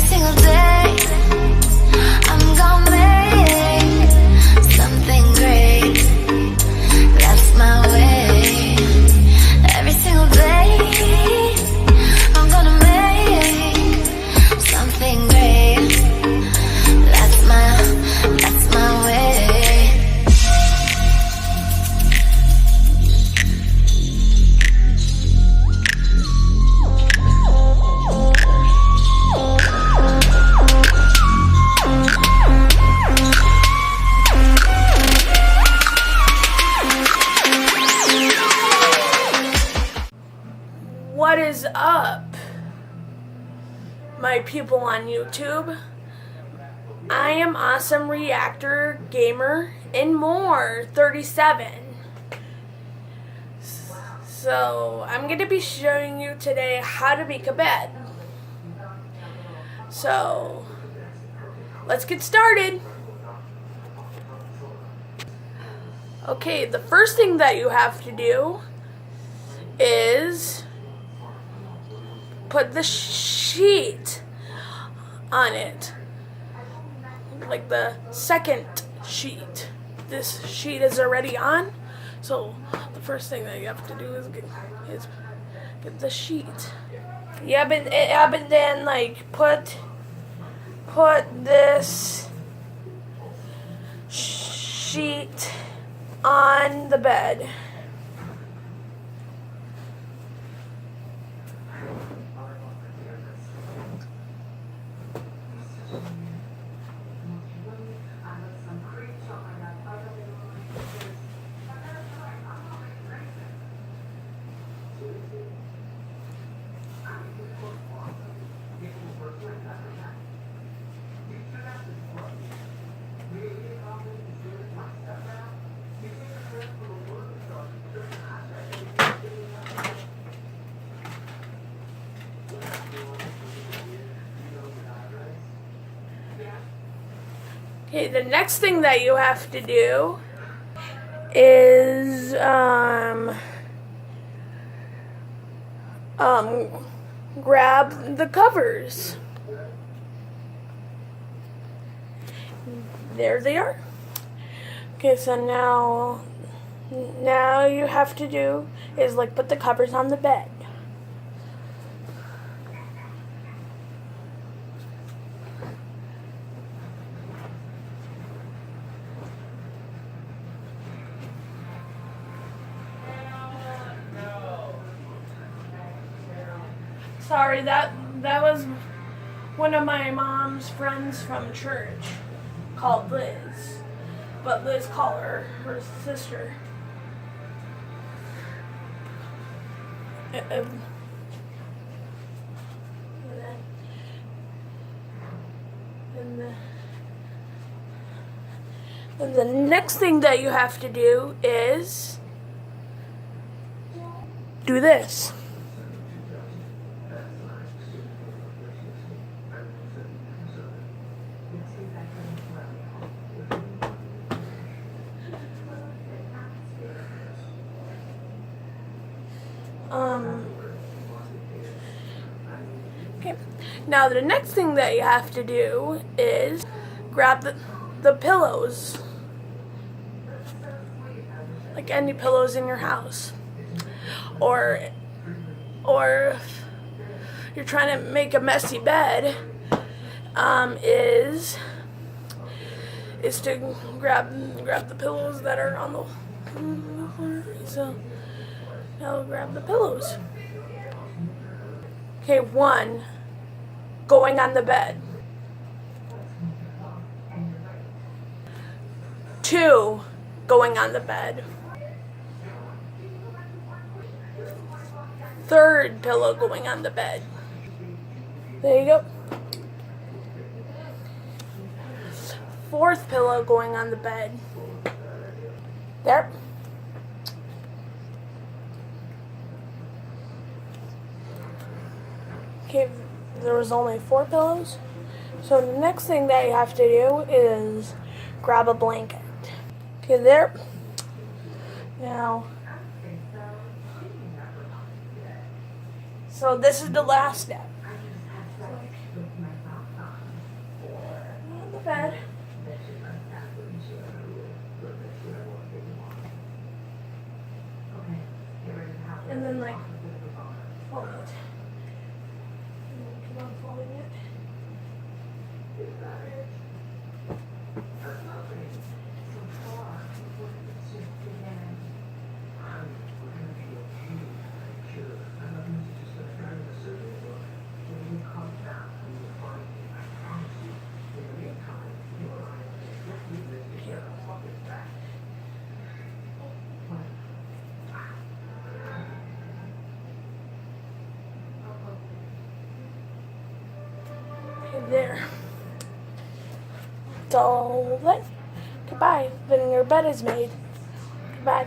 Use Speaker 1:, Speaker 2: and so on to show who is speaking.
Speaker 1: single day, I'm gonna make something great. That's my way. Every single day, I'm gonna make something great. That's my way.
Speaker 2: What is up, my people on YouTube? I am awesome reactor, gamer, and more 37. So I'm going to be showing you today how to make a bed. So let's get started. Okay, the first thing that you have to do is put the sheet on it, like the second sheet. This sheet is already on, so the first thing that you have to do is get the sheet. Yeah, but then like put this sheet on the bed. Okay, the next thing that you have to do is grab the covers. There they are. Okay, so now you have to do is like put the covers on the bed. Sorry, that was one of my mom's friends from church called Liz. But Liz called her sister. And the next thing that you have to do is do this. Okay. Now the next thing that you have to do is grab the pillows, like any pillows in your house, or if you're trying to make a messy bed, is to grab the pillows that are on the floor. So now grab the pillows. Okay, 1, going on the bed. 2, going on the bed. 3rd pillow going on the bed. There you go. 4th pillow going on the bed. There. Okay, there was only 4 pillows. So the next thing that you have to do is grab a blanket. Okay, there. Now, so this is the last step. and then like fold it. Keep on folding it. Okay, there. It's all done. Goodbye. Then your bed is made. Goodbye.